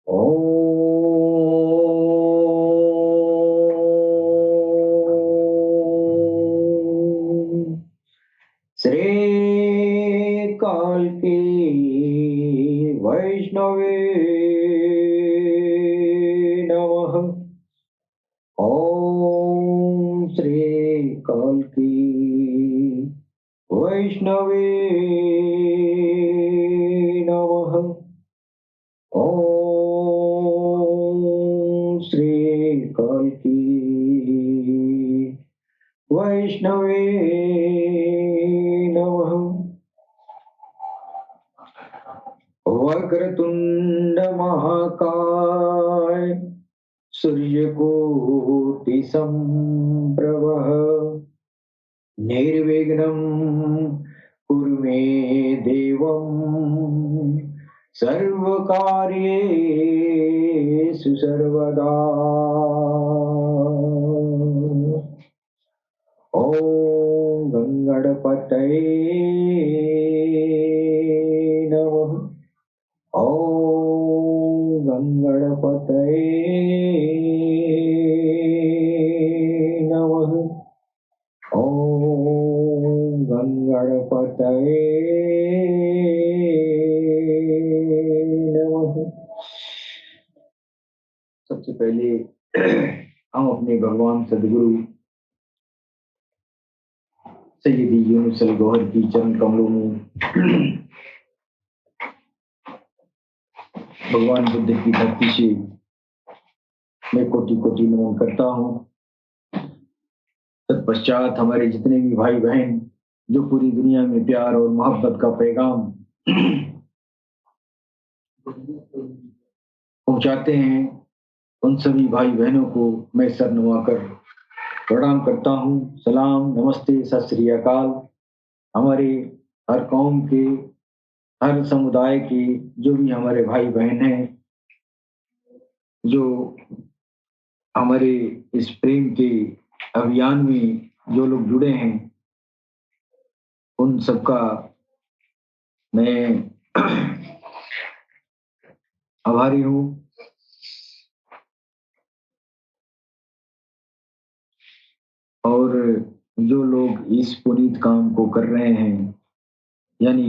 ओम श्री काल की वैष्णवे नमः। ओम श्री काल की वैष्णवे नमः। ओम श्री काल की वैष्णवे नमः। वक्रतुंड महाकाय सूर्यकोटि संप्रभः निर्विघ्नं कुरु मे देवं सर्वकार्येषु सर्वदा। ॐ गणपतये नमः। ॐ गणपतये नमः। ॐ गणपतये नमः। सबसे पहले हम अपने भगवान सदगुरु सैयदी यूनुस अल गौहर की चरण कमलों में भगवान बुद्ध की धरती से मैं कोटि कोटि नमन करता हूँ। तत्पश्चात हमारे जितने भी भाई बहन जो पूरी दुनिया में प्यार और मोहब्बत का पैगाम पहुंचाते हैं, उन सभी भाई बहनों को मैं सर नवाकर प्रणाम करता हूँ। सलाम, नमस्ते, सत श्री अकाल। हमारे हर कौम के, हर समुदाय के जो भी हमारे भाई बहन हैं, जो हमारे इस प्रेम के अभियान में जो लोग जुड़े हैं, उन सबका मैं आभारी हूँ। और जो लोग इस पुनीत काम को कर रहे हैं, यानी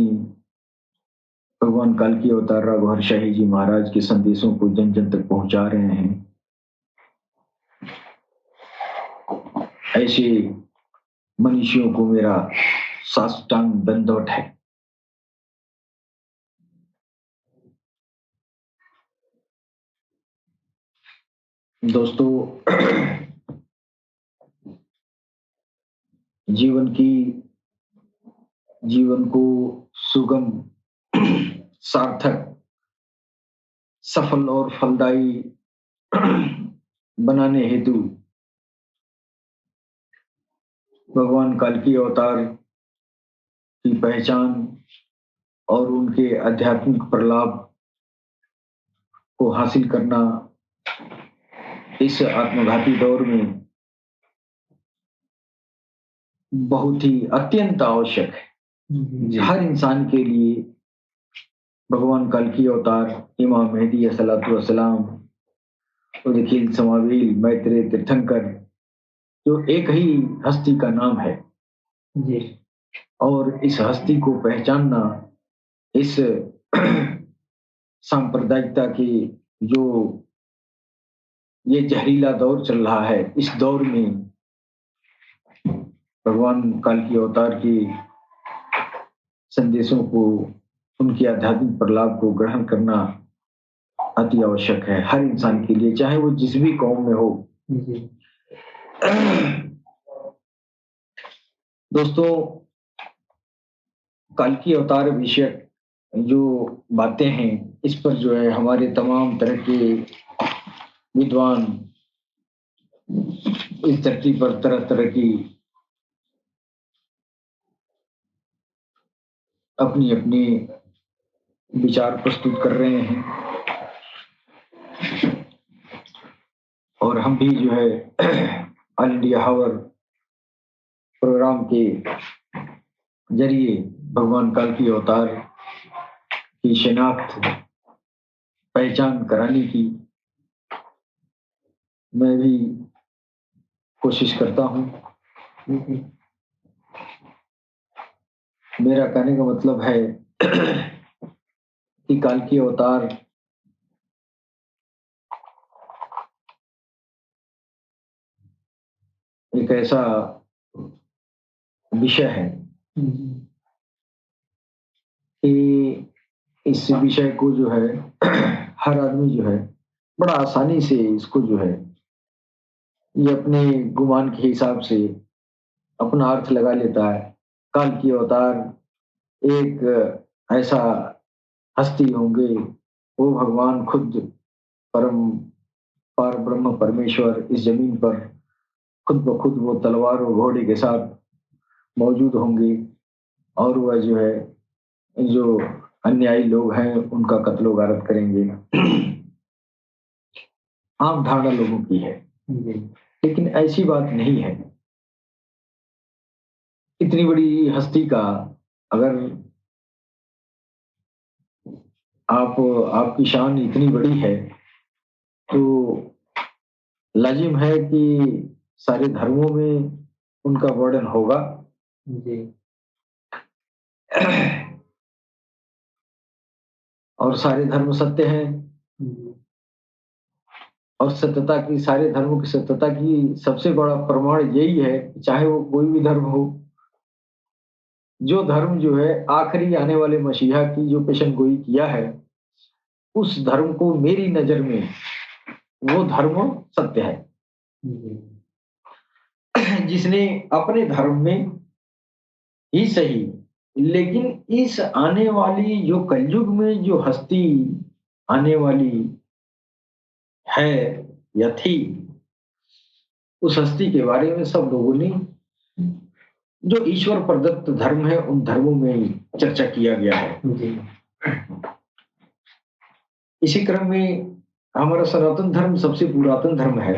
भगवान काल की अवतार राघव शाही जी महाराज के संदेशों को जन जन तक पहुंचा रहे हैं, ऐसे मनुष्यों को मेरा साष्टांग दंडवत है। दोस्तों, जीवन को सुगम, सार्थक, सफल और फलदायी बनाने हेतु भगवान काल की अवतार की पहचान और उनके आध्यात्मिक प्रलाप को हासिल करना इस आत्मघाती दौर में बहुत ही अत्यंत आवश्यक है। हर इंसान के लिए भगवान काल की अवतार इमाम मेहदी अस्सलातु वस्सलाम, उदखिल समावील मैत्रेय तीर्थंकर, जो एक ही हस्ती का नाम है जी। और इस हस्ती को पहचानना इस सांप्रदायिकता की जो ये जहरीला दौर चल रहा है, इस दौर में भगवान काल की अवतार के संदेशों को, उनके आध्यात्मिक प्रलाप को ग्रहण करना अति आवश्यक है हर इंसान के लिए, चाहे वो जिस भी कौम में हो। दोस्तों, काल की अवतार विषयक जो बातें हैं, इस पर जो है हमारे तमाम तरह के विद्वान इस धरती पर तरह तरह की अपनी अपनी विचार प्रस्तुत कर रहे हैं, और हम भी जो है ऑल इंडिया हावर प्रोग्राम के जरिए भगवान काल की अवतार की शिनाख्त पहचान कराने की मैं भी कोशिश करता हूँ। मेरा कहने का मतलब है कि काल की अवतार एक ऐसा विषय है कि इस विषय को जो है हर आदमी जो है बड़ा आसानी से इसको जो है ये अपने गुमान के हिसाब से अपना अर्थ लगा लेता है। काल की अवतार एक ऐसा हस्ती होंगे, वो भगवान खुद परम पार ब्रह्म परमेश्वर इस जमीन पर खुद ब खुद वो तलवार और घोड़े के साथ मौजूद होंगे और वह जो है जो अन्यायी लोग हैं उनका कत्लो गारत करेंगे। आम धारणा लोगों की है, लेकिन ऐसी बात नहीं है। इतनी बड़ी हस्ती का अगर आपकी शान इतनी बड़ी है तो लाजिम है कि सारे धर्मों में उनका वर्णन होगा। जी। और सारे धर्म सत्य हैं। और सत्यता की सारे धर्मों की सत्यता की सबसे बड़ा प्रमाण यही है, चाहे वो कोई भी धर्म हो, जो धर्म जो है आखिरी आने वाले मसीहा की जो पेशन गोई किया है, उस धर्म को मेरी नजर में वो धर्म सत्य है। जिसने अपने धर्म में ही सही, लेकिन इस आने वाली जो कलयुग में जो हस्ती आने वाली है या थी, उस हस्ती के बारे में सब लोगों ने जो ईश्वर प्रदत्त धर्म है उन धर्मों में चर्चा किया गया है। इसी क्रम में हमारा सनातन धर्म सबसे पुरातन धर्म है।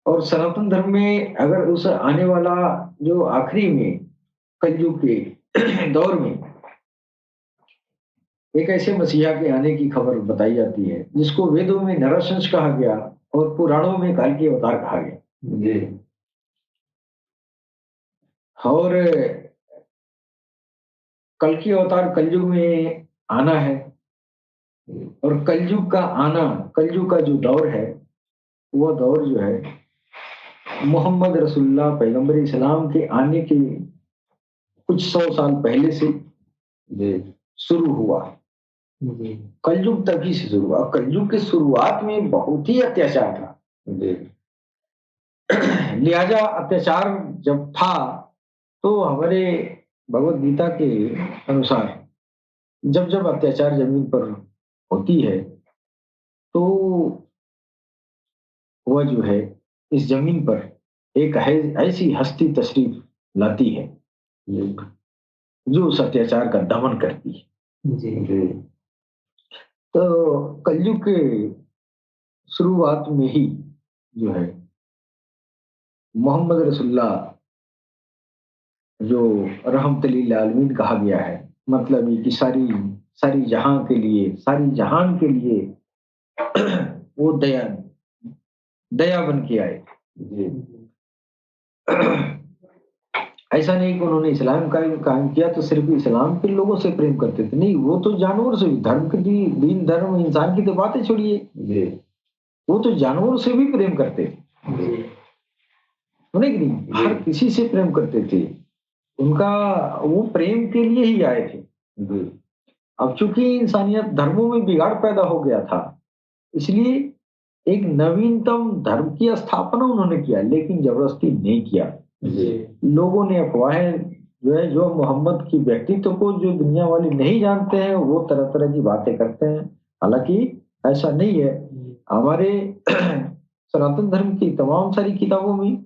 और सनातन धर्म में अगर उस आने वाला जो आखिरी में कलयुग के दौर में एक ऐसे मसीहा के आने की खबर बताई जाती है जिसको वेदों में नरशंस कहा गया और पुराणों में काल की अवतार कहा गया। और कल की अवतार कलयुग में आना है। और कलयुग का आना, कलयुग का जो दौर है, वो दौर जो है मोहम्मद रसूलुल्लाह पैगंबर इस्लाम के आने के कुछ 100 साल पहले से शुरू हुआ। कलयुग तभी से शुरू हुआ। कलयुग की शुरुआत में बहुत ही अत्याचार था। लिहाजा अत्याचार जब था तो हमारे भगवत गीता के अनुसार जब जब अत्याचार जमीन पर होती है तो वह जो है इस जमीन पर एक ऐसी हस्ती तशरीफ लाती है जो उस अत्याचार का दमन करती है। जी। तो कलयुग के शुरुआत में ही जो है मोहम्मद रसूलुल्लाह जो रहमतुल लिल आलमीन कहा गया है, मतलब ये कि सारी सारी जहां के लिए, सारी जहान के लिए वो दया दया बन के आए। ऐसा नहीं कि उन्होंने इस्लाम का कायम किया तो सिर्फ इस्लाम के लोगों से प्रेम करते थे, नहीं, वो तो जानवर से भी, धर्म की दीन धर्म इंसान की तो बातें छोड़िए, वो तो जानवरों से भी प्रेम करते थे। नहीं कि नहीं, हर किसी से प्रेम करते थे। उनका वो प्रेम के लिए ही आए थे। अब चूंकि इंसानियत धर्मों में बिगाड़ पैदा हो गया था, इसलिए एक नवीनतम धर्म की स्थापना उन्होंने किया, लेकिन जबरदस्ती नहीं किया। लोगों ने अफवाहें जो है, जो मोहम्मद की व्यक्तित्व को जो दुनिया वाले नहीं जानते हैं, वो तरह तरह की बातें करते हैं। हालांकि ऐसा नहीं है। हमारे सनातन धर्म की तमाम सारी किताबों में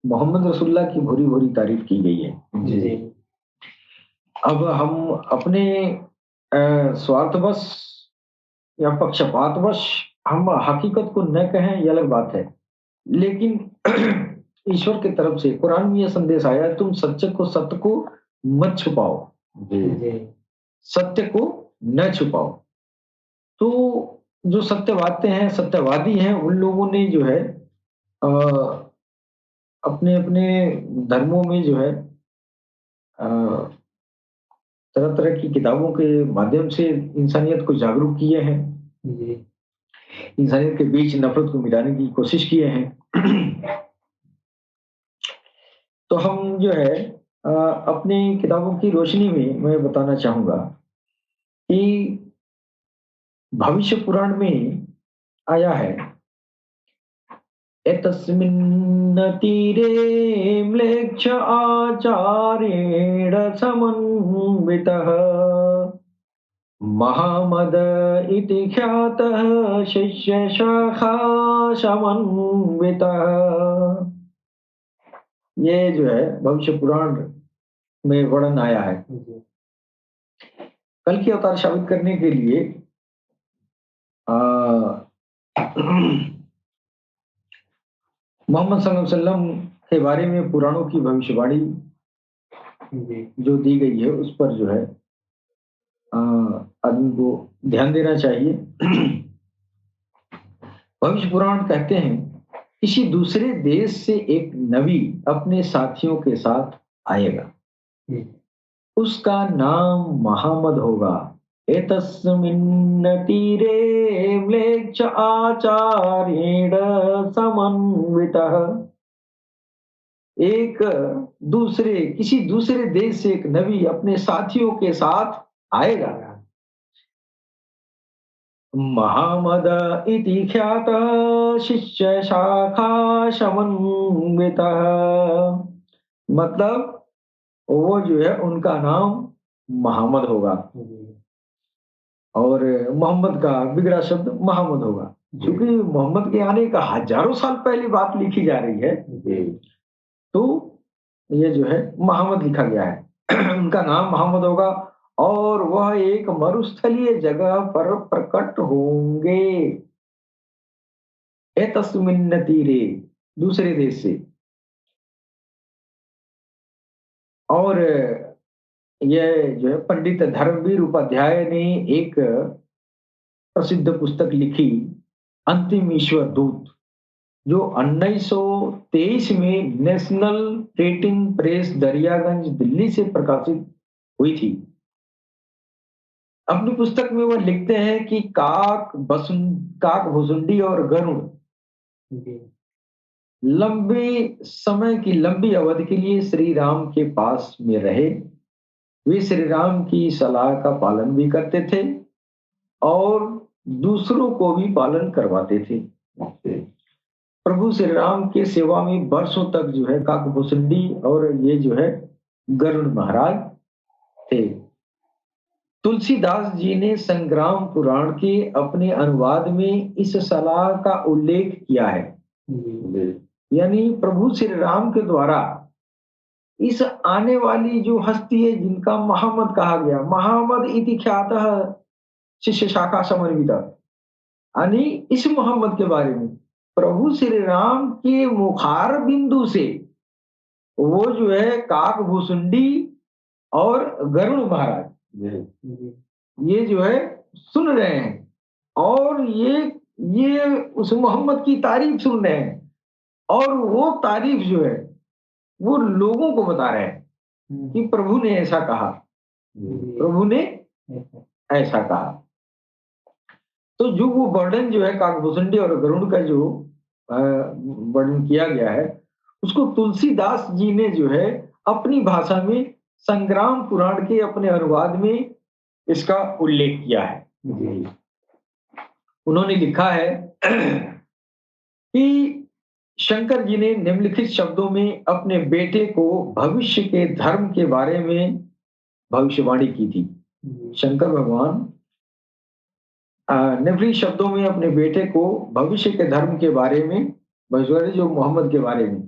मोहम्मद रसूलुल्लाह की भूरी भूरी तारीफ की गई है। जी। अब हम अपने स्वार्थवश या पक्षपातवश हम हकीकत को न कहें, ये अलग बात है, लेकिन ईश्वर की तरफ से कुरान में यह संदेश आया, तुम सत्य को मत छुपाओ। सत्य को न छुपाओ। तो जो सत्यवादी हैं, उन लोगों ने जो है अपने-अपने धर्मों में जो है अ, तरह-तरह की किताबों के माध्यम से इंसानियत को जागरूक किए हैं। जी। इंसानियत के बीच नफ़रत को मिटाने की कोशिश किए हैं। तो हम जो है अपनी किताबों की रोशनी में मैं बताना चाहूँगा कि भविष्य पुराण में आया है, एतस्मिन् तीरे म्लेच्छ आचार्येण समन्वितः महामद इति ख्यातः शिष्यशाखा समन्वितः। ये जो है भविष्य पुराण में वर्णन आया है। कल की अवतार साबित करने के लिए मोहम्मद सल्लल्लाहु अलैहि वसल्लम के बारे में पुराणों की भविष्यवाणी जो दी गई है, उस पर जो है आदमी को ध्यान देना चाहिए। भविष्य पुराण कहते हैं, किसी दूसरे देश से एक नबी अपने साथियों के साथ आएगा, उसका नाम मोहम्मद होगा। एतस्मिन् तीरे म्लेच्छ आचार्येण समन्वितः। किसी दूसरे देश से एक नबी अपने साथियों के साथ आएगा। महामद इति ख्यातः शिष्य शाखा समन्वितः। मतलब वो जो है उनका नाम मोहम्मद होगा और मोहम्मद का बिगड़ा शब्द मोहम्मद होगा, क्योंकि मोहम्मद के आने का हजारों साल पहले बात लिखी जा रही है, तो ये जो है मोहम्मद लिखा गया है। उनका नाम मोहम्मद होगा और वह एक मरुस्थलीय जगह पर प्रकट होंगे। एतस्मिन् तीरे, दूसरे देश से। और यह जो है पंडित धर्मवीर उपाध्याय ने एक प्रसिद्ध पुस्तक लिखी, अंतिम ईश्वर दूत, जो 1923 में national printing press Daryaganj Delhi से प्रकाशित हुई थी। अपनी पुस्तक में वह लिखते हैं कि काक भुसुंडी और गरुड़ लंबी अवधि के लिए श्री राम के पास में रहे। वे श्री राम की सलाह का पालन भी करते थे और दूसरों को भी पालन करवाते थे। प्रभु श्री राम के सेवा में वर्षों तक जो है काकभूषुंडी और ये जो है गरुड़ महाराज थे। तुलसीदास जी ने संग्राम पुराण के अपने अनुवाद में इस सलाह का उल्लेख किया है। यानी प्रभु श्री राम के द्वारा इस आने वाली जो हस्ती है, जिनका मोहम्मद कहा गया, मोहम्मद इति ख्यातः शिष्य शाखा समन्वितः, यानी इस मोहम्मद के बारे में प्रभु श्री राम के मुखार बिंदु से वो जो है काकभूषुंडी और गरुड़ महाराज ये जो है सुन रहे हैं और ये उस मोहम्मद की तारीफ सुन रहे हैं और वो तारीफ जो है वो लोगों को बता रहे हैं कि प्रभु ने ऐसा कहा, प्रभु ने ऐसा कहा। तो जो वो वर्णन जो है काकभूषुंडी और गरुड़ का जो वर्णन किया गया है, उसको तुलसीदास जी ने जो है अपनी भाषा में संग्राम पुराण के अपने अनुवाद में इसका उल्लेख किया है। उन्होंने लिखा है कि शंकर जी ने निम्नलिखित शब्दों में अपने बेटे को भविष्य के धर्म के बारे में भविष्यवाणी की थी। शंकर भगवान निम्नलिखित शब्दों में अपने बेटे को भविष्य के धर्म के बारे में भविष्यवाणी, जो मोहम्मद के बारे में,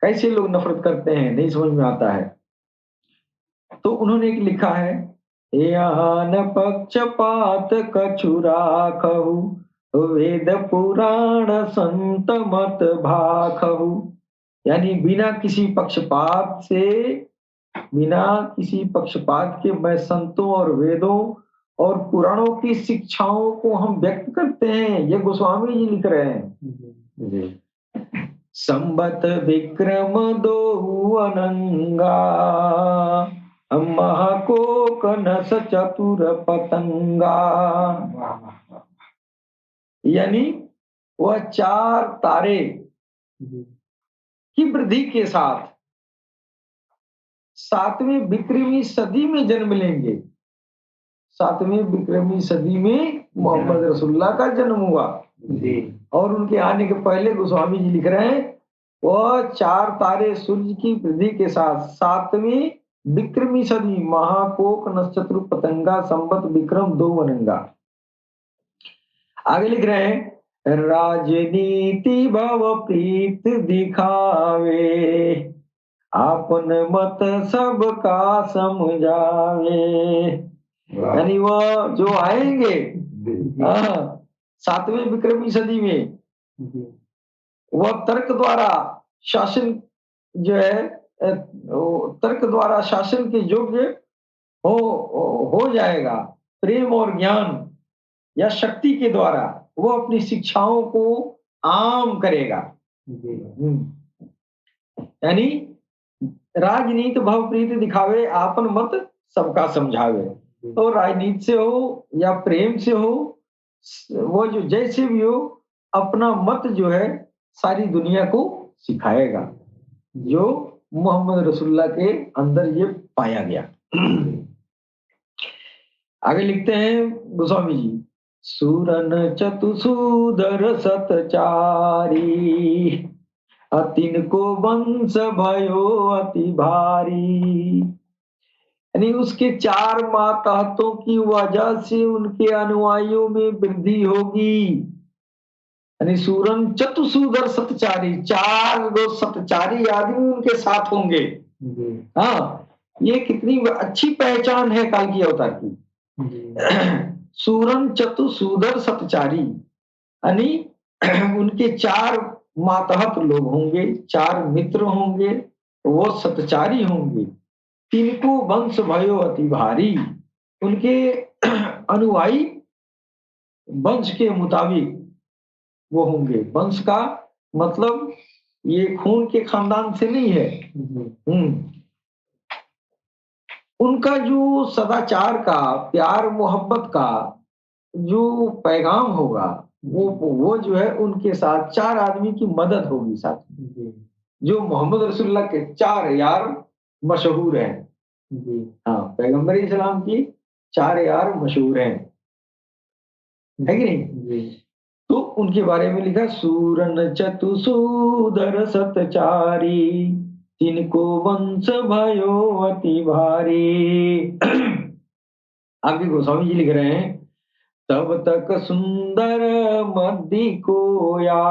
कैसे लोग नफरत करते हैं नहीं समझ में आता है। तो उन्होंने एक लिखा है, यान पक्षपात कछु राखहु, वेद पुराण संत मत भाखहु। यानी बिना किसी पक्षपात के मैं संतों और वेदों और पुराणों की शिक्षाओं को हम व्यक्त करते हैं। ये गोस्वामी जी लिख रहे हैं जी। संबत विक्रम दो अनंगा, महाकोक नस चतुर पतंगा। यानी वह 4 तारे की वृद्धि के साथ 7वीं विक्रमी सदी में जन्म लेंगे। 7वीं विक्रमी सदी में मोहम्मद रसूलुल्लाह का जन्म हुआ और उनके आने के पहले गोस्वामी जी लिख रहे हैं वह 4 तारे सूर्य की वृद्धि के साथ 7वीं विक्रमी सदी, महाकोक नक्षत्र पतंगा, संबत विक्रम दो वनंगा। आगे लिख रहे हैं राजनीति भव प्रीत दिखावे, आपन मत सबका समझावे। यानी वह जो आएंगे 7वीं विक्रमी सदी में, वह तर्क द्वारा शासन जो है तर्क द्वारा शासन के योग्य हो जाएगा। प्रेम और ज्ञान या शक्ति के द्वारा वो अपनी शिक्षाओं को आम करेगा। यानी राजनीति भवप्रीति दिखावे, आपन मत सबका समझावे। तो राजनीति से हो या प्रेम से हो, वो जो जैसे भी हो अपना मत जो है सारी दुनिया को सिखाएगा, जो मोहम्मद रसूलुल्लाह के अंदर ये पाया गया। आगे लिखते हैं गोस्वामी जी, सूरन चतुसूदर सतचारी, अतिन को वंश भयो अति भारी। यानी उसके 4 मातहतों की वजह से उनके अनुयायियों में वृद्धि होगी। यानी सूरन चतुसूदर सतचारी, 4 दो सतचारी आदमी उनके साथ होंगे। हाँ, ये कितनी अच्छी पहचान है काल की अवतार की। सूरन चतुसूदर सतचारी, यानी उनके 4 मातहत लोग होंगे, 4 मित्र होंगे, वो सतचारी होंगे। तिनको वंश भयो अति भारी, उनके अनुयायी वंश के मुताबिक वो होंगे। वंश का मतलब ये खून के खानदान से नहीं है। उनका जो सदाचार का, प्यार मोहब्बत का जो पैगाम होगा वो जो है उनके साथ 4 आदमी की मदद होगी साथ में, जो मोहम्मद रसूलुल्लाह के 4 यार मशहूर हैं। हाँ, पैगंबर इस्लाम की 4 यार मशहूर हैं, है कि नहीं? तो उनके बारे में लिखा, सूरन चतुसूदर सतचारी, तिनको वंश भयो अति भारी। आगे गोस्वामी जी लिख रहे हैं, तब तक सुंदर मद्दी कोया,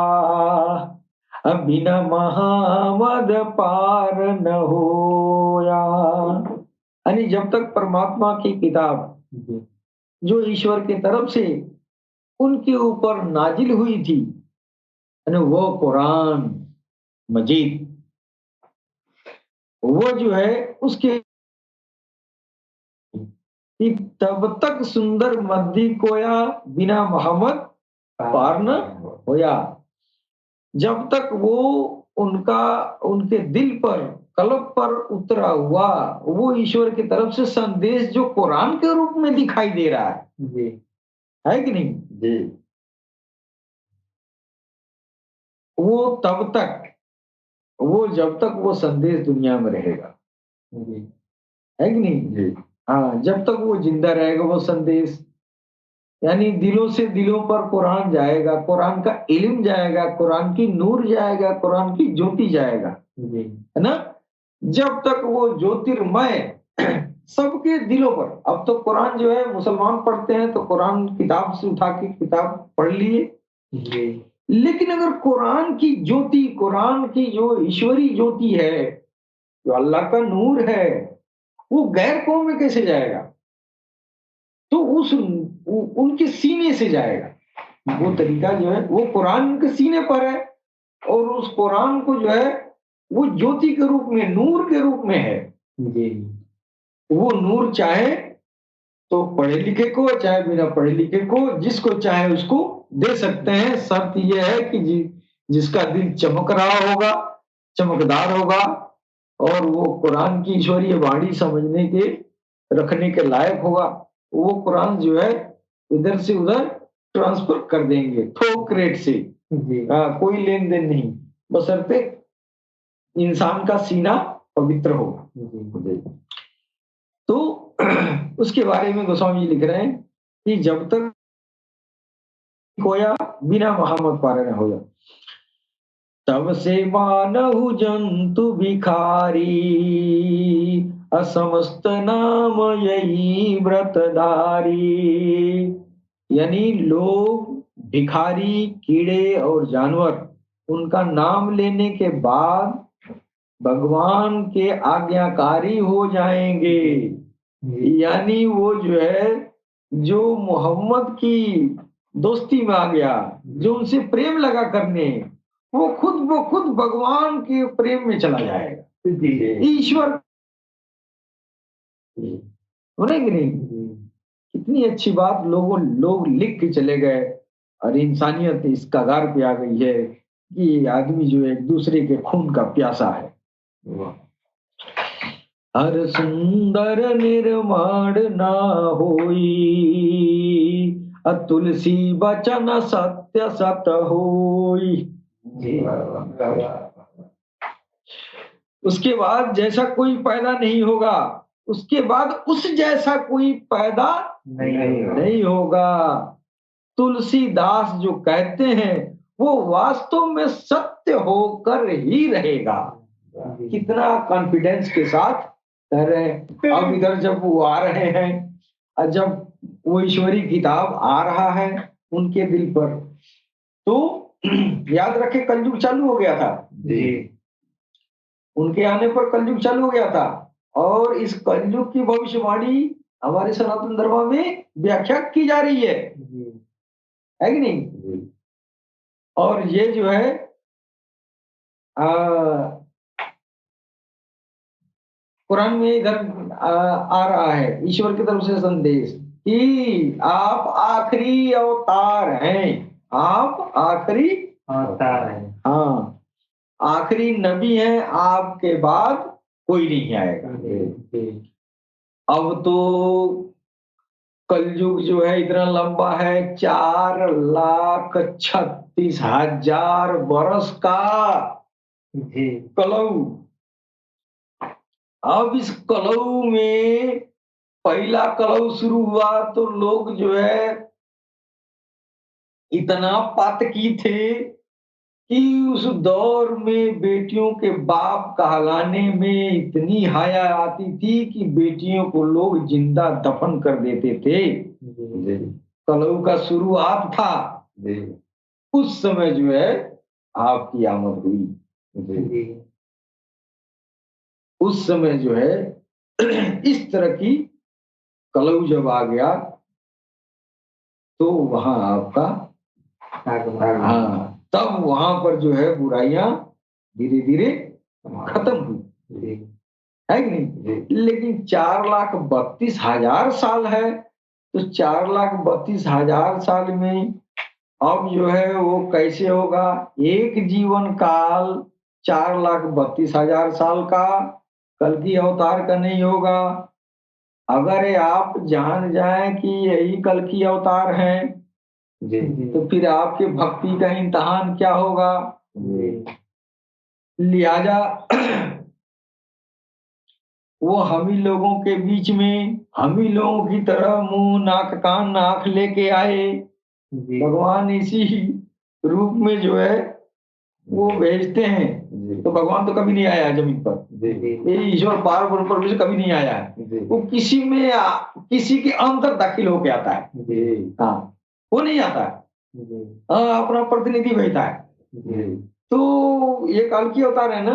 बिना महामद पार न होया। यानी जब तक परमात्मा की किताब जो ईश्वर की तरफ से उनके ऊपर नाजिल हुई थी, वो कुरान मजीद, वो जो है उसके तब तक सुंदर मद्दी कोया, बिना मोहम्मद पार न होया। जब तक वो उनके दिल पर, कल्ब पर उतरा हुआ वो ईश्वर की तरफ से संदेश जो कुरान के रूप में दिखाई दे रहा है कि नहीं जी, वो तब तक, वो जब तक वो संदेश दुनिया में रहेगा, है कि नहीं जी। हाँ, जब तक वो जिंदा रहेगा वो संदेश, यानी दिलों से दिलों पर कुरान जाएगा, कुरान का इल्म जाएगा, कुरान की नूर जाएगा, कुरान की ज्योति जाएगा, है ना। जब तक वो ज्योतिर्मय सबके दिलों पर, अब तो कुरान जो है मुसलमान पढ़ते हैं तो कुरान किताब से उठा के किताब पढ़ लिए, लेकिन अगर कुरान की ज्योति, कुरान की जो ईश्वरी ज्योति है, जो अल्लाह का नूर है, वो गैर कौम में कैसे जाएगा? तो उनके सीने से जाएगा। वो तरीका जो है वो कुरान उनके सीने पर है, और उस कुरान को जो है वो ज्योति के रूप में, नूर के रूप में है। वो नूर चाहे तो पढ़े लिखे को चाहे बिना पढ़े लिखे को जिसको चाहे उसको दे सकते हैं। शर्त यह है कि जिसका दिल चमक रहा होगा, चमकदार होगा, और वो कुरान की ईश्वरीय वाणी समझने के रखने के लायक होगा, वो कुरान जो है इधर से उधर ट्रांसफर कर देंगे थोक रेट से। कोई लेन देन नहीं, बशर्ते इंसान का सीना पवित्र हो। तो उसके बारे में गोस्वामी जी लिख रहे हैं कि जब तक खोया बिना मोहम्मद पारे न होया, तब से मानहु जंतु भिखारी, असमस्त नाम यही व्रतधारी। यानी लोग भिखारी, कीड़े और जानवर उनका नाम लेने के बाद भगवान के आज्ञाकारी हो जाएंगे। यानी वो जो है, जो मोहम्मद की दोस्ती में आ गया, जो उनसे प्रेम लगा करने, वो खुद भगवान के प्रेम में चला जाएगा। ईश्वर होने की नहीं। कितनी अच्छी बात लोग लिख के चले गए, और इंसानियत इस कगार पे आ गई है कि आदमी जो है एक दूसरे के खून का प्यासा है। हर सुंदर निर्माण ना होई, तुलसी बचन सत्य सत होई। उसके बाद जैसा कोई पैदा नहीं होगा, उसके बाद उस जैसा कोई पैदा नहीं होगा। तुलसीदास जो कहते हैं वो वास्तव में सत्य होकर ही रहेगा। कितना कॉन्फिडेंस के साथ कह रहे हैं। अब इधर जब वो आ रहे हैं, और जब वो ईश्वरी किताब आ रहा है उनके दिल पर, तो याद रखे कलयुग चालू हो गया था जी। उनके आने पर कलयुग चालू हो गया था, और इस कलयुग की भविष्यवाणी हमारे सनातन धर्म में व्याख्या की जा रही है कि नहीं। और ये जो है कुरान में इधर आ रहा है ईश्वर की तरफ से संदेश कि आप आखिरी अवतार हैं। आप आखिरी अवतार हैं। हाँ, आखिरी नबी है, आपके बाद कोई नहीं आएगा। अब तो कलयुग जो है इतना लंबा है, 4,36,000 बरस का कलऊ। अब इस कलऊ में पहला कलऊ शुरू हुआ तो लोग जो है इतना पातकी थे कि उस दौर में बेटियों के बाप कहलाने में इतनी हाया आती थी कि बेटियों को लोग जिंदा दफन कर देते थे। कलऊ का शुरुआत था। उस समय जो है आपकी आमद हुई। उस समय जो है इस तरह की कलऊ जब आ गया तो वहां आपका हाँ, तब वहां पर जो है बुराइयां धीरे धीरे खत्म हुई, है कि नहीं। लेकिन 4,32,000 साल है, तो 4,32,000 साल में अब जो है वो कैसे होगा। एक जीवन काल 4,32,000 साल का कल्कि अवतार का नहीं होगा। अगर आप जान जाएं कि यही कल्कि अवतार हैं, तो फिर आपके भक्ति का इम्तहान क्या होगा। लिहाजा वो हम ही लोगों के बीच में हम ही लोगों की तरह मुंह नाक कान आंख लेके आए। भगवान इसी रूप में जो है वो भेजते हैं। तो भगवान तो कभी नहीं आया जमीन पर, ये ईश्वर पार परमेश्वर कभी नहीं आया है। वो किसी में किसी के अंदर दाखिल होके आता है। हाँ, वो नहीं आता है, अपना प्रतिनिधि भेजता है। तो ये काल की अवतार है ना,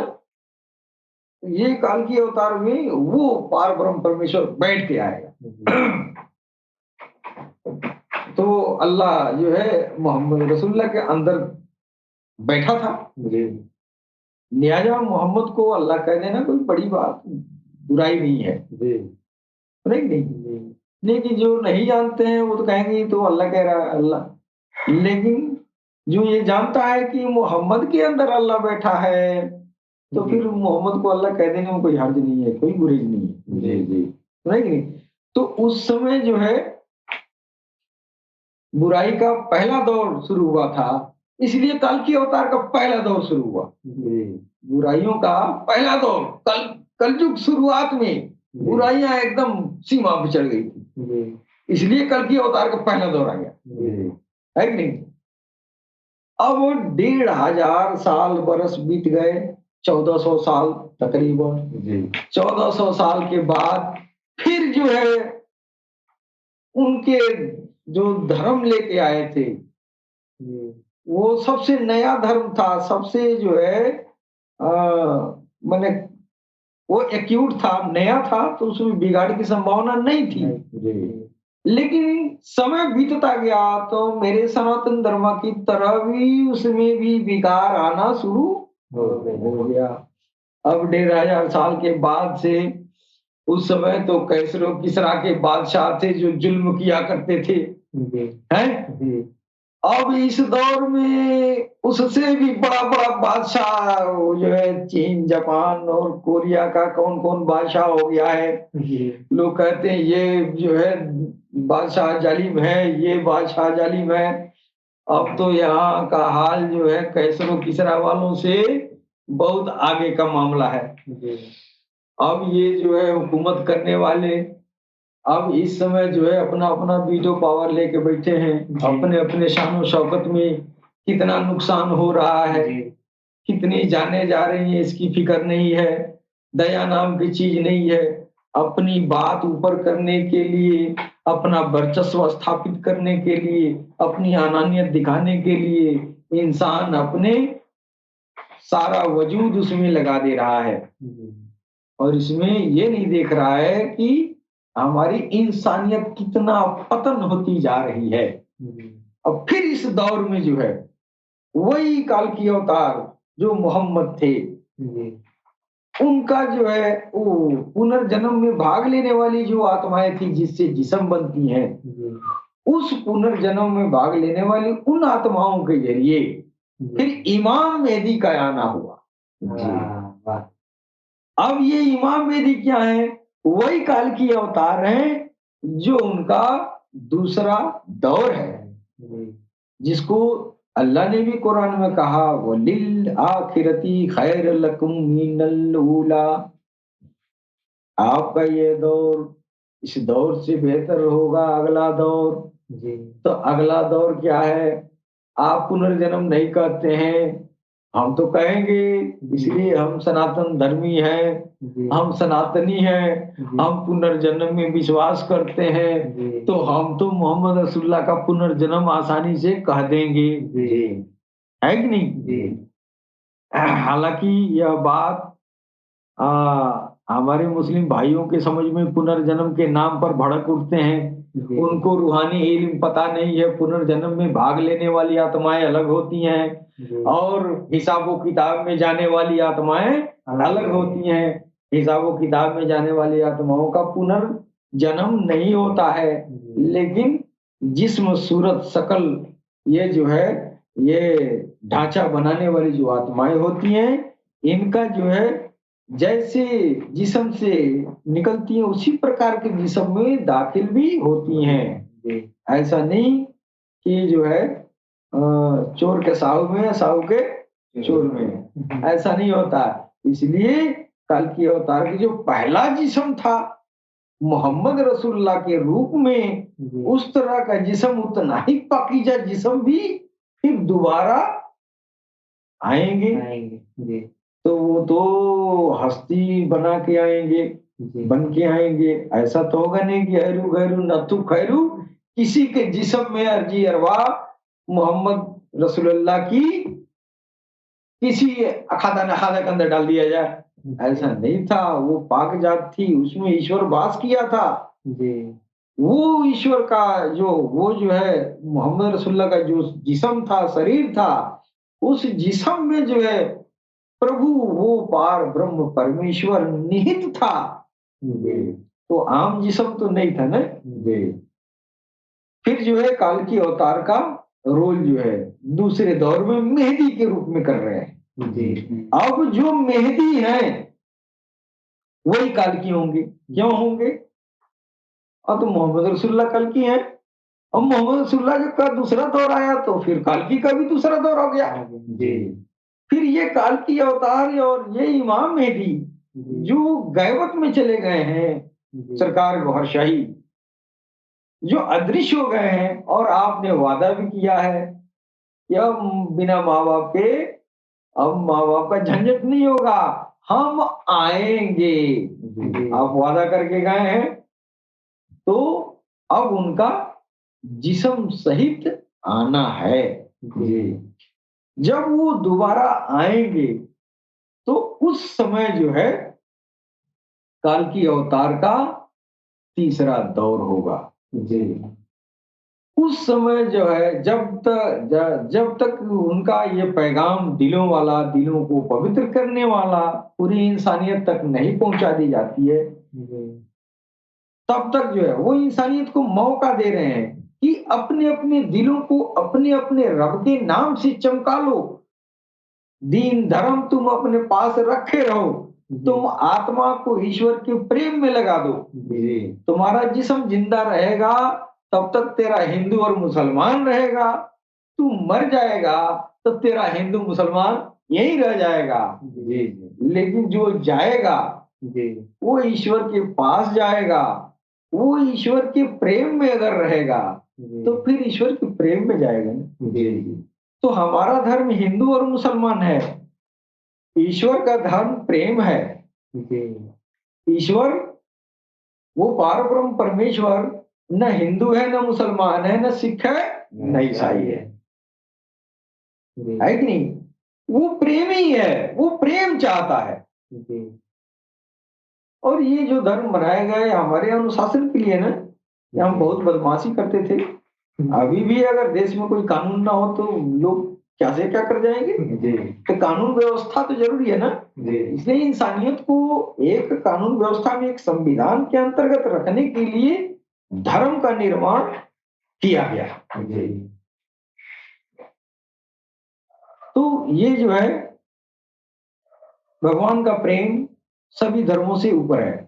ये काल की अवतार में वो पार ब्रह्म परमेश्वर बैठ के आएगा। तो अल्लाह जो है मोहम्मद रसूलुल्लाह के अंदर बैठा था। लिहाजा मोहम्मद को अल्लाह कह देना कोई बड़ी बात, बुराई नहीं है, नहीं। लेकिन जो नहीं जानते हैं वो तो कहेंगे ये तो अल्लाह कह रहा है अल्लाह। लेकिन जो ये जानता है कि मोहम्मद के अंदर अल्लाह बैठा है, तो फिर मोहम्मद को अल्लाह कह देने में कोई हर्ज नहीं है, कोई गुरेज नहीं है। जी, जी। है कि नहीं? तो उस समय जो है बुराई का पहला दौर शुरू हुआ था, इसलिए कल की अवतार का पहला दौर शुरू हुआ। बुराइयों का पहला दौर, कलयुग शुरुआत में बुराइयां एकदम सीमा पे चढ़ गई थी, इसलिए कल की अवतार का पहला दौर आ गया। है कि नहीं? अब 1500 साल बरस बीत गए, 1400 साल तकरीबन। 1400 साल के बाद फिर जो है उनके जो धर्म लेके आए थे, वो सबसे नया धर्म था, सबसे जो है माने वो एक्यूट था, नया था, तो उसमें बिगाड़ की संभावना नहीं थी। लेकिन समय बीतता गया तो मेरे सनातन धर्म की तरह भी उसमें भी विकार आना शुरू हो गया। अब 1500 साल के बाद से, उस समय तो कैसरो किसरा के बादशाह थे जो जुल्म किया करते थे, हैं? अब इस दौर में उससे भी बड़ा बड़ा बादशाह जो है चीन, जापान और कोरिया का कौन कौन बादशाह हो गया है। लोग कहते हैं ये जो है बादशाह जालिम है, ये बादशाह जालिम है। अब तो यहाँ का हाल जो है कैसरो किसरा वालों से बहुत आगे का मामला है। अब ये जो है हुकूमत करने वाले अब इस समय जो है अपना अपना वीटो पावर लेके बैठे हैं, अपने अपने शान और शौकत में कितना नुकसान हो रहा है, कितनी जाने जा रही है, इसकी फिक्र नहीं है। दया नाम की चीज नहीं है। अपनी बात ऊपर करने के लिए, अपना वर्चस्व स्थापित करने के लिए, अपनी अनानियत दिखाने के लिए इंसान अपने सारा वजूद उसमें लगा दे रहा है, और इसमें ये नहीं देख रहा है कि हमारी इंसानियत कितना पतन होती जा रही है। अब फिर इस दौर में जो है वही काल की अवतार जो मोहम्मद थे, उनका जो है वो पुनर्जन्म में भाग लेने वाली जो आत्माएं थी जिससे जिस्म बनती हैं, उस पुनर्जन्म में भाग लेने वाली उन आत्माओं के जरिए फिर इमाम मेहदी का आना हुआ। अब ये इमाम मेहदी क्या है? वही काल की अवतार हैं जो उनका दूसरा दौर है, जिसको अल्लाह ने भी कुरान में कहा वलिल आखिरती खैर लकुम मिनल ऊला। आपका ये दौर इस दौर से बेहतर होगा अगला दौर। तो अगला दौर क्या है? आप पुनर्जन्म नहीं कहते हैं, हम तो कहेंगे, इसलिए हम सनातन धर्मी हैं, हम सनातनी हैं, हम पुनर्जन्म में विश्वास करते हैं, तो हम तो मोहम्मद रसूलुल्लाह का पुनर्जन्म आसानी से कह देंगे, है कि नहीं? हालांकि यह बात हमारे मुस्लिम भाइयों के समझ में पुनर्जन्म के नाम पर भड़क उठते हैं। उनको रूहानी इल्म पता नहीं है, पुनर्जन्म में भाग लेने वाली आत्माएं अलग होती हैं और हिसाबो किताब में जाने वाली आत्माएं अलग होती हैं। हिसाबो किताब में जाने वाली आत्माओं का पुनर्जन्म नहीं होता है, लेकिन जिस्म सूरत शकल ये जो है ये ढांचा बनाने वाली जो आत्माएं होती हैं, इनका जो है जैसे जिस्म से निकलती है उसी प्रकार के जिस्म में दाखिल भी होती हैं। ऐसा नहीं कि जो है चोर के साहू में, साहू के चोर में, ऐसा नहीं होता। इसलिए कल की अवतार की जो पहला जिस्म था मोहम्मद रसूलुल्लाह के रूप में, उस तरह का जिस्म, उतना ही पाकीज़ा जिस्म भी फिर दोबारा आएंगे। तो वो तो हस्ती बना के आएंगे, बन के आएंगे। ऐसा तो होगा नहीं कि हैरू गैरू नथु खैरू किसी के जिस्म में अर्जी अरवा मोहम्मद रसूलुल्लाह की किसी अखादा नखादा के अंदर डाल दिया जाए, ऐसा नहीं था। वो पाक जात थी, उसमें ईश्वर वास किया था। वो ईश्वर का वो जो है मोहम्मद रसूलुल्लाह का जो जिस्म था, शरीर था, उस जिस्म में जो है प्रभु वो पार ब्रह्म परमेश्वर निहित था। तो आम जिस्म तो नहीं था ना। जी। फिर जो है काल्की अवतार का रोल जो है दूसरे दौर में मेहदी के रूप में कर रहे हैं। जी। अब जो मेहदी है वही काल्की होंगे। क्यों होंगे? अब तो मोहम्मद रसूलुल्लाह कल्की है। अब मोहम्मद रसूलुल्लाह का दूसरा दौर आया तो फिर काल्की का भी दूसरा दौर हो गया। जी। फिर ये काल्की अवतार और ये इमाम मेहदी जो गैबत में चले गए हैं, सरकार गौहर शाही जो अदृश्य हो गए हैं, और आपने वादा भी किया है कि अब बिना माँ बाप के अब माँ बाप का झंझट नहीं होगा, हम आएंगे। आप वादा करके गए हैं, तो अब उनका जिस्म सहित आना है। जी। जब वो दोबारा आएंगे तो उस समय जो है काल्की अवतार का तीसरा दौर होगा। जी। उस समय जो है जब तक उनका ये पैगाम दिलों वाला, दिलों को पवित्र करने वाला पूरी इंसानियत तक नहीं पहुंचा दी जाती है, तब तक जो है वो इंसानियत को मौका दे रहे हैं कि अपने अपने दिलों को अपने अपने रब के नाम से चमका लो। दीन धर्म तुम अपने पास रखे रहो, तुम आत्मा को ईश्वर के प्रेम में लगा दो। तुम्हारा जिस्म जिंदा रहेगा तब तक तेरा हिंदू और मुसलमान रहेगा, तू मर जाएगा तो तेरा हिंदू मुसलमान यही रह जाएगा। लेकिन जो जाएगा वो ईश्वर के पास जाएगा, वो ईश्वर के प्रेम में अगर रहेगा तो फिर ईश्वर के प्रेम में जाएगा ना। तो हमारा धर्म हिंदू और मुसलमान है, ईश्वर का धर्म प्रेम है। ईश्वर वो पारब्रह्म परमेश्वर न हिंदू है, न मुसलमान है, न सिख है, न ईसाई है कि नहीं? वो प्रेम ही है, वो प्रेम चाहता है। और ये जो धर्म बनाए गए हमारे अनुशासन के लिए ना, कि हम बहुत बदमाशी करते थे। अभी भी अगर देश में कोई कानून ना हो तो लोग क्या से क्या कर जाएंगे। तो कानून व्यवस्था तो जरूरी है ना। इसलिए इंसानियत को एक कानून व्यवस्था में, एक संविधान के अंतर्गत रखने के लिए धर्म का निर्माण किया गया। तो ये जो है भगवान का प्रेम सभी धर्मों से ऊपर है।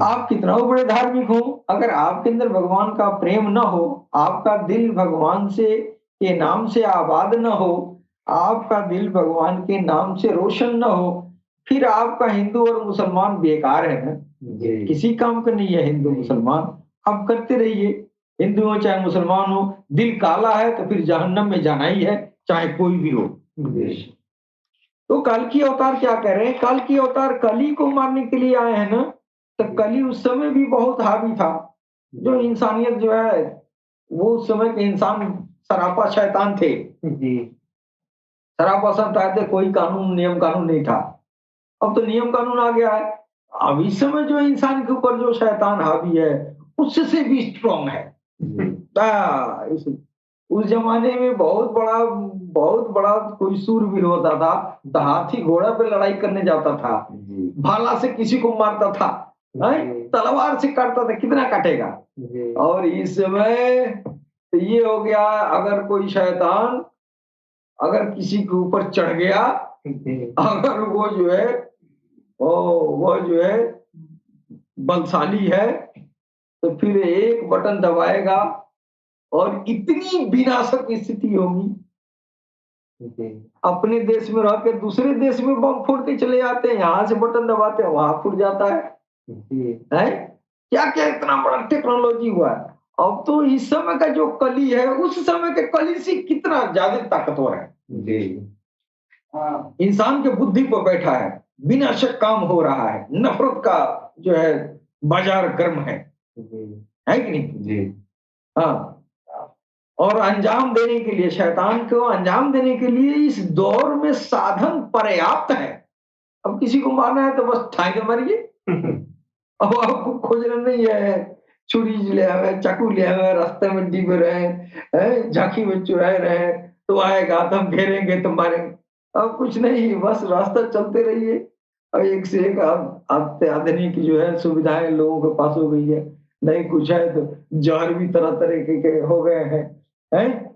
आप कितना बड़े धार्मिक हो, अगर आपके अंदर भगवान का प्रेम न हो, आपका दिल भगवान से के नाम से आबाद न हो, आपका दिल भगवान के नाम से रोशन न हो, फिर आपका हिंदू और मुसलमान बेकार है ना। किसी काम का नहीं है हिंदू मुसलमान। आप करते रहिए, हिंदू हो चाहे मुसलमान हो, दिल काला है तो फिर जहन्नम में जाना ही है, चाहे कोई भी हो। तो काल्की अवतार क्या कह रहे हैं? काल्की अवतार कली को मारने के लिए आए हैं ना। तो कली उस समय भी बहुत हावी था। जो इंसानियत जो है वो उस समय के इंसान सरापा शैतान थे। सरापा शैतान थे, कोई कानून नियम कानून नहीं था। अब तो नियम कानून आ गया है। अब इस समय जो इंसान के ऊपर जो शैतान हावी है उससे भी स्ट्रॉन्ग है। उस जमाने में बहुत बड़ा कोई सूरवीर होता था तो हाथी घोड़ा पे लड़ाई करने जाता था, भाला से किसी को मारता था, तलवार से काटता था, कितना काटेगा। और इस समय ये हो गया, अगर कोई शैतान अगर किसी के ऊपर चढ़ गया, अगर वो जो है बलशाली है तो फिर एक बटन दबाएगा और इतनी विनाशक स्थिति होगी। अपने देश में रहकर दूसरे देश में बम फोड़ के चले जाते हैं, यहाँ से बटन दबाते हैं वहां फूट जाता है। क्या क्या इतना बड़ा टेक्नोलॉजी हुआ है। अब तो इस समय का जो कली है उस समय के कली से कितना ज्यादा ताकतवर है। इंसान के बुद्धि पर बैठा है, बिना शक काम हो रहा है, नफरत का जो है बाजार गर्म है कि नहीं? हाँ। और अंजाम देने के लिए, शैतान को अंजाम देने के लिए इस दौर में साधन पर्याप्त है। अब किसी को मारना है तो बस ठाई के मारिए। अब आपको खोजना नहीं है, छुरी ले आवे, चाकू ले आवे, रास्ते में डिग रहे, झांकी में चुराए रहे तो आएगा तो हम घेरेंगे तो मारेंगे। अब कुछ नहीं, बस रास्ता चलते रहिए और एक से एक अब अत्याधुनिक जो है सुविधाएं लोगों के पास हो गई है। नहीं कुछ है तो जहर भी तरह तरह के हो गए हैं।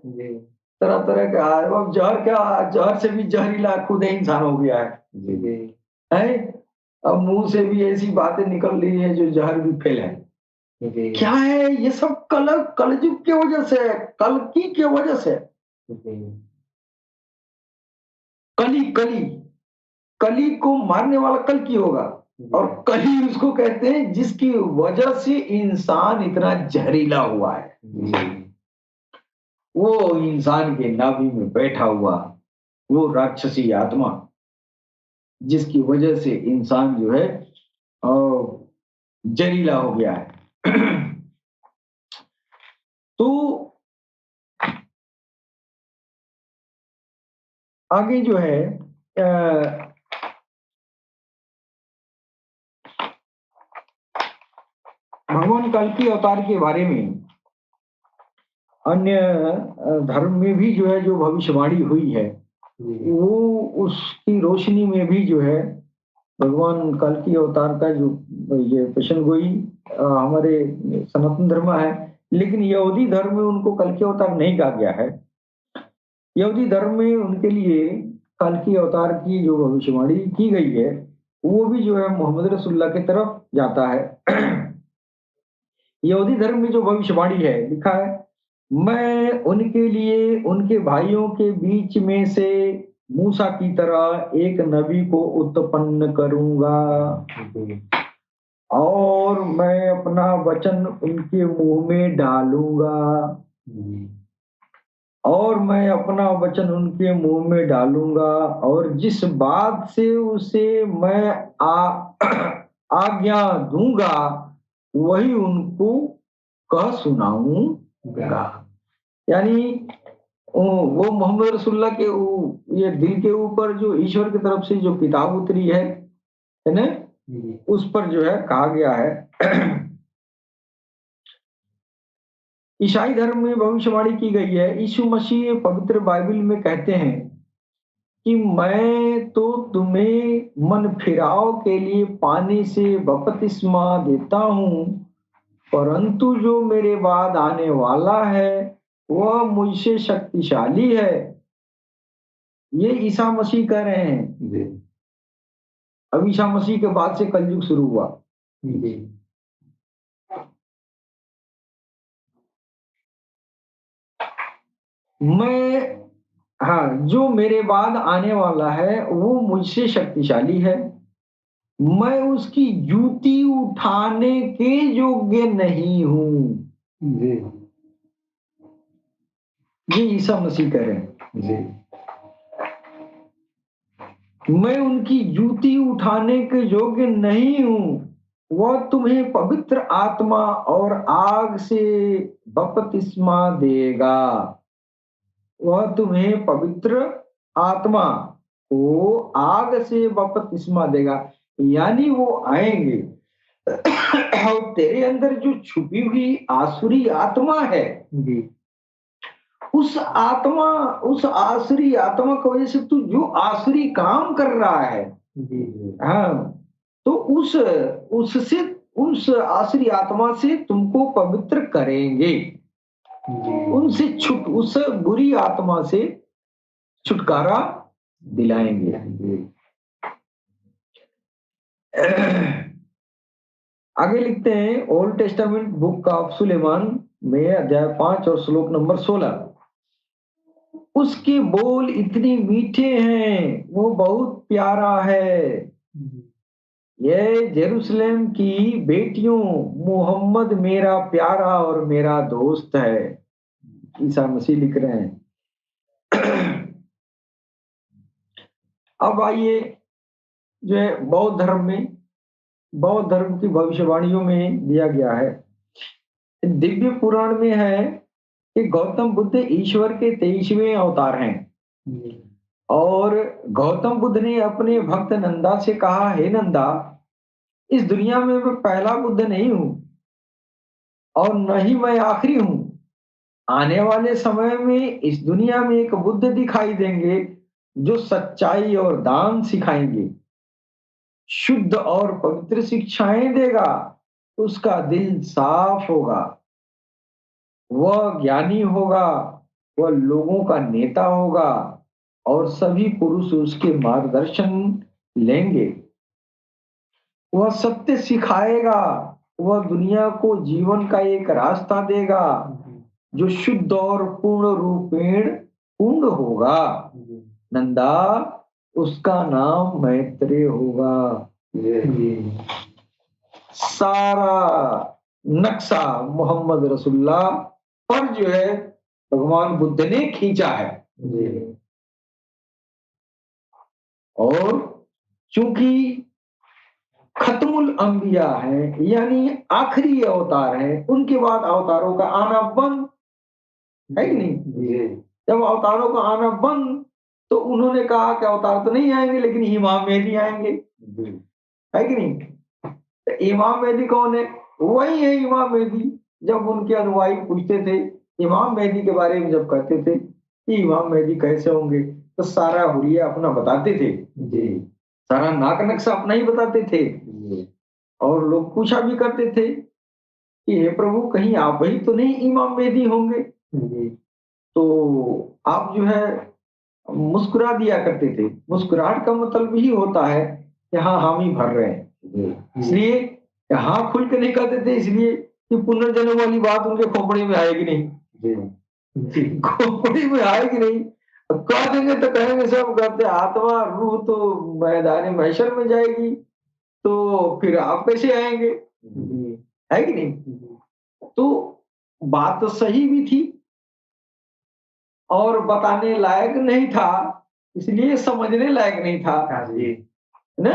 जी, तरह तरह के अब जहर क्या, जहर से भी जहरीला खुद ही इंसान हो गया है। जी, जी, है अब मुंह से भी ऐसी बातें निकल रही है जो जहर भी फैलाए। जी, क्या है ये सब कलयुग की वजह से है, कल की वजह से। जी, कली कली कली को मारने वाला कल की होगा। और कली उसको कहते हैं जिसकी वजह से इंसान इतना जहरीला हुआ है। जी, वो इंसान के नाभि में बैठा हुआ वो राक्षसी आत्मा जिसकी वजह से इंसान जो है जहरीला हो गया है। तो आगे जो है भगवान कल्कि अवतार के बारे में अन्य धर्म में भी जो है जो भविष्यवाणी हुई है वो उसकी रोशनी में भी जो है भगवान कल्कि अवतार का जो ये पेशन गोई हमारे सनातन धर्म है, लेकिन यहूदी धर्म में उनको कल्कि अवतार नहीं कहा गया है। यहूदी धर्म में उनके लिए कल्कि अवतार की जो भविष्यवाणी की गई है वो भी जो है मोहम्मद रसूलुल्लाह की तरफ जाता है। यहूदी धर्म में जो भविष्यवाणी है लिखा है, मैं उनके लिए उनके भाइयों के बीच में से मूसा की तरह एक नबी को उत्पन्न करूंगा और मैं अपना वचन उनके मुंह में डालूंगा और मैं अपना वचन उनके मुंह में डालूंगा और जिस बात से उसे मैं आज्ञा दूंगा वही उनको कह सुनाऊंगा। यानी वो मोहम्मद रसूलुल्लाह के ये दिल के ऊपर जो ईश्वर की तरफ से जो किताब उतरी है ना, उस पर जो है कहा गया है। ईसाई धर्म में भविष्यवाणी की गई है। यीशु मसीह पवित्र बाइबल में कहते हैं कि मैं तो तुम्हें मन फिराव के लिए पानी से बपतिस्मा देता हूँ, परंतु जो मेरे बाद आने वाला है वह मुझसे शक्तिशाली है। ये ईसा मसीह कह रहे हैं। जी, अब ईसा मसीह के बाद से कलयुग शुरू हुआ। जी, मैं हाँ, जो मेरे बाद आने वाला है वो मुझसे शक्तिशाली है, मैं उसकी जूती उठाने के योग्य नहीं हूँ। जी, ये ईसा मसीह कह रहे हैं। जी, मैं उनकी जूती उठाने के योग्य नहीं हूँ। वह तुम्हें पवित्र आत्मा और आग से बपतिस्मा देगा। वह तुम्हें पवित्र आत्मा को आग से बपतिस्मा देगा, यानी वो आएंगे और तेरे अंदर जो छुपी हुई आसुरी आत्मा है, जी, उस आसुरी आत्मा की वजह से तू जो आसुरी काम कर रहा है, जी, हाँ, तो उससे उस आसुरी आत्मा से तुमको पवित्र करेंगे, उनसे उस बुरी आत्मा से छुटकारा दिलाएंगे। आगे लिखते हैं ओल्ड टेस्टामेंट बुक ऑफ सुलेमान में अध्याय 5 और श्लोक नंबर 16। उसके बोल इतने मीठे हैं, वो बहुत प्यारा है। ये जेरूशलेम की बेटियों, मोहम्मद मेरा प्यारा और मेरा दोस्त है। ईसा मसीह लिख रहे हैं। अब आइए जो है बौद्ध धर्म की भविष्यवाणियों में दिया गया है। दिव्य पुराण में है कि गौतम बुद्ध ईश्वर के 23वें अवतार हैं और गौतम बुद्ध ने अपने भक्त नंदा से कहा, हे नंदा, इस दुनिया में मैं पहला बुद्ध नहीं हूं और न ही मैं आखिरी हूं। आने वाले समय में इस दुनिया में एक बुद्ध दिखाई देंगे जो सच्चाई और दान सिखाएंगे। शुद्ध और पवित्र शिक्षाएं देगा, उसका दिल साफ होगा, वह ज्ञानी होगा, वह लोगों का नेता होगा और सभी पुरुष उसके मार्गदर्शन लेंगे। वह सत्य सिखाएगा, वह दुनिया को जीवन का एक रास्ता देगा जो शुद्ध और पूर्ण रूपेण पूर्ण होगा। नंदा, उसका नाम मैत्रेय होगा। सारा नक्शा मोहम्मद रसूलुल्लाह पर जो है भगवान बुद्ध ने खींचा है। और चूंकि खत्मुल अंबिया है, यानी आखिरी अवतार है, उनके बाद अवतारों का आना बंद है कि नहीं? जब अवतारों का आना बंद, तो उन्होंने कहा कि अवतार तो नहीं आएंगे लेकिन इमाम मेहदी आएंगे, है कि नहीं? तो इमाम मेहदी कौन है? वही है इमाम मेहदी। जब उनके अनुयायी पूछते थे इमाम मेहदी के बारे में, जब कहते थे कि इमाम मेहदी कैसे होंगे, तो सारा हुलिया अपना बताते थे, सारा नाक नक्शा अपना ही बताते थे। और लोग पूछा भी करते थे कि हे प्रभु, कहीं आप ही तो नहीं इमाम मेहदी होंगे? तो आप जो है मुस्कुरा दिया करते थे। मुस्कुराहट का मतलब ही होता है कि हाँ, हम ही भर रहे हैं। इसलिए हाँ खुल के नहीं कहते थे, इसलिए कि पुनर्जन्म वाली बात उनके खोपड़ी में आएगी नहीं। खोपड़ी में आएगी नहीं। अब कह देंगे तो कहेंगे सब, कहते आत्मा रूह तो मैदान महशर में जाएगी, तो फिर आप कैसे आएंगे? है कि नहीं? तो बात तो सही भी थी और बताने लायक नहीं था, इसलिए समझने लायक नहीं था ना,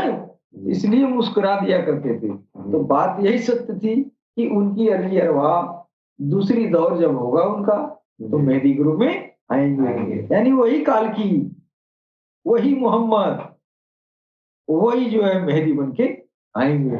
इसलिए मुस्कुरा दिया करते थे। तो बात यही सत्य थी कि उनकी अरली अरवाह दूसरी दौर जब होगा उनका, तो मेहदी ग्रुप में आएंगे, यानी वही काल की, वही मोहम्मद, वही जो है मेहदी बन के आएंगे,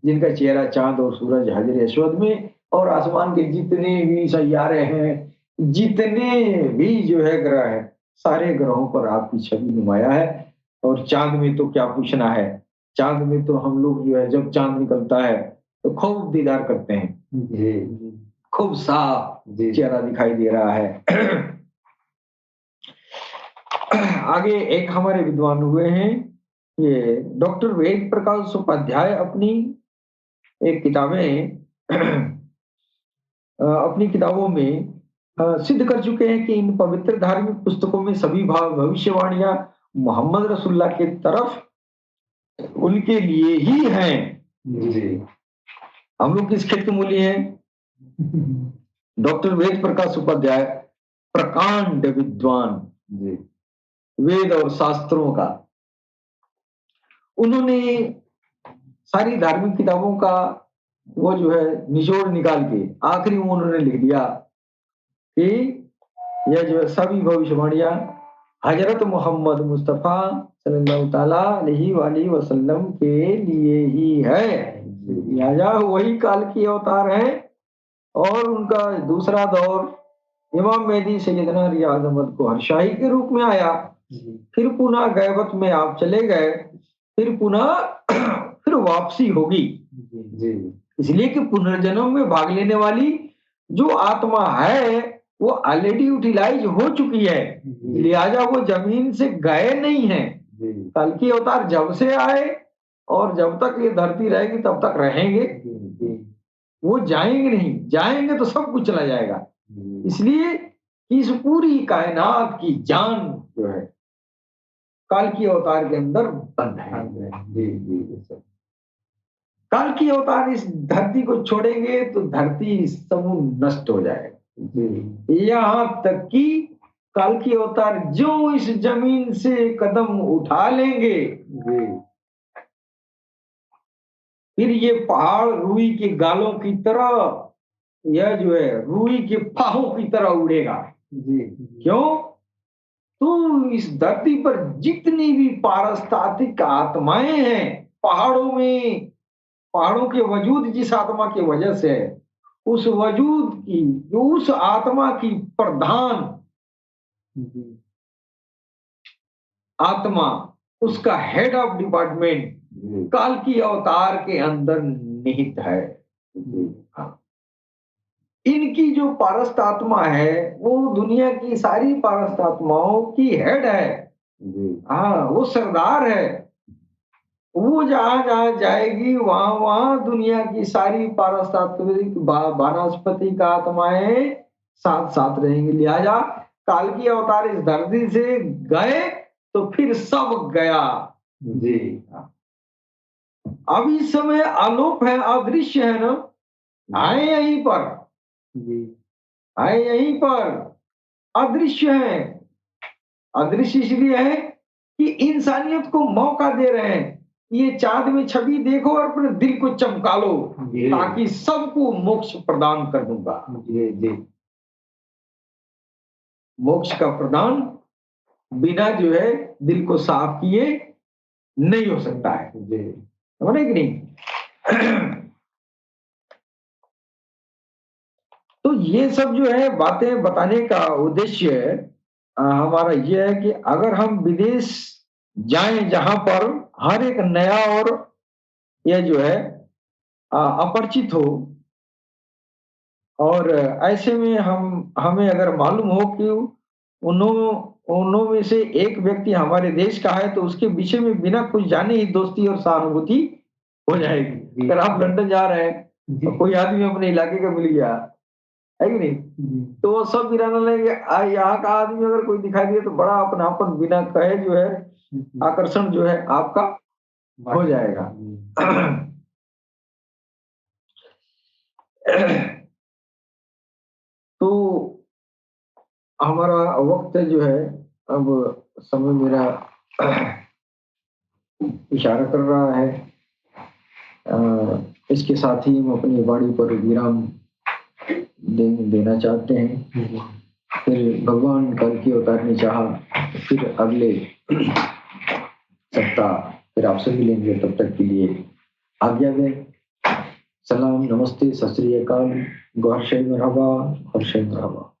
जिनका चेहरा चांद और सूरज हाजिर अस्वद में, और आसमान के जितने भी सैयारे हैं, जितने भी जो है ग्रह है, सारे ग्रहों पर आपकी छवि नुमाया है। और चांद में तो क्या पूछना है, चांद में तो हम लोग जो है जब चांद निकलता है तो खूब दीदार करते हैं, खूब साफ चेहरा दिखाई दे रहा है। आगे एक हमारे विद्वान हुए हैं, ये डॉक्टर वेद प्रकाश उपाध्याय, अपनी एक किताबें अपनी किताबों में सिद्ध कर चुके हैं कि इन पवित्र धार्मिक पुस्तकों में सभी भविष्यवाणियां मोहम्मद रसूलुल्लाह की तरफ उनके लिए ही हैं। हम लोग किस खेत के मूल्य हैं? डॉक्टर वेद प्रकाश उपाध्याय प्रकांड विद्वान, वेद और शास्त्रों का, उन्होंने सारी धार्मिक किताबों का वो जो है निचोड़ निकाल के आखिरी में उन्होंने लिख दिया कि यह जो है सभी भविष्यवाणियां हजरत मोहम्मद मुस्तफा सल्लल्लाहु ताला अलैहि वसल्लम के लिए ही है। लिहाजा वही काल की अवतार है और उनका दूसरा दौर इमाम मेहदी सैयदना रियाज अहमद कोहरशाही के रूप में आया, फिर पुनः गैबत में आप चले गए, फिर पुनः फिर वापसी होगी। इसलिए कि पुनर्जन्म में भाग लेने वाली जो आत्मा है वो ऑलरेडी यूटिलाइज हो चुकी है, लिहाजा वो जमीन से गए नहीं है। कल की अवतार जब से आए और जब तक ये धरती रहेगी तब तक रहेंगे, वो जाएंगे नहीं, जाएंगे तो सब कुछ चला जाएगा। इसलिए इस पूरी कायनात की जान जो है काल की अवतार के अंदर बंद है। काल की अवतार इस धरती को छोड़ेंगे तो धरती समूह नष्ट हो जाएगा। यहाँ तक कि काल की अवतार जो इस जमीन से कदम उठा लेंगे, फिर ये पहाड़ रुई के गालों की तरह, यह जो है रुई के फाहों की तरह उड़ेगा। क्यों? तो इस धरती पर जितनी भी पारस्तातिक आत्माएं हैं, पहाड़ों में, पहाड़ों के वजूद जिस आत्मा की वजह से है, उस वजूद की, जो उस आत्मा की प्रधान आत्मा, उसका हेड ऑफ डिपार्टमेंट काल की अवतार के अंदर निहित है। हाँ। इनकी जो पारस्त आत्मा है वो दुनिया की सारी पारस्त आत्माओं की हेड है। हाँ, वो सरदार है। वो जहां जहां जाएगी वहां वहां दुनिया की सारी पारस्तात्विक वानस्पति का आत्माएं साथ साथ रहेंगी। लिहाजा काल की अवतार इस धरती से गए तो फिर सब गया। जी। अब इस समय आलोप है, अदृश्य है ना, आए यहीं पर, आए यहीं पर, अदृश्य है। अदृश्य इसलिए है कि इंसानियत को मौका दे रहे हैं, ये चांद में छवि देखो और अपने दिल को चमका लो, ताकि सबको मोक्ष प्रदान कर दूंगा। मोक्ष का प्रदान बिना जो है दिल को साफ किए नहीं हो सकता है। समझे कि नहीं? तो ये सब जो है बातें बताने का उद्देश्य हमारा ये है कि अगर हम विदेश जाएं जहां पर हर एक नया और ये जो है अपरिचित हो, और ऐसे में हमें अगर मालूम हो कि उनों में से एक व्यक्ति हमारे देश का है, तो उसके विषय में बिना कुछ जाने ही दोस्ती और सहानुभूति हो जाएगी। अगर आप लंदन जा रहे हैं तो कोई आदमी अपने इलाके का मिल गया है कि नहीं, तो वो सब गिराना लेंगे। यहाँ का आदमी अगर कोई दिखाई दिए तो बड़ा अपनापन बिना कहे जो है आकर्षण जो है आपका हो जाएगा। तो हमारा वक्त जो है अब समय मेरा इशारा कर रहा है। इसके साथ ही हम अपनी वाणी पर विराम देना चाहते हैं। फिर भगवान कल की अवतार ने चाहा फिर अगले सप्ताह फिर आपसे मिलेंगे। तब तक के लिए आज्ञा दें। सलाम, नमस्ते, सत श्री अकाल, गौर शे मरहबा, हर शे मरहबा।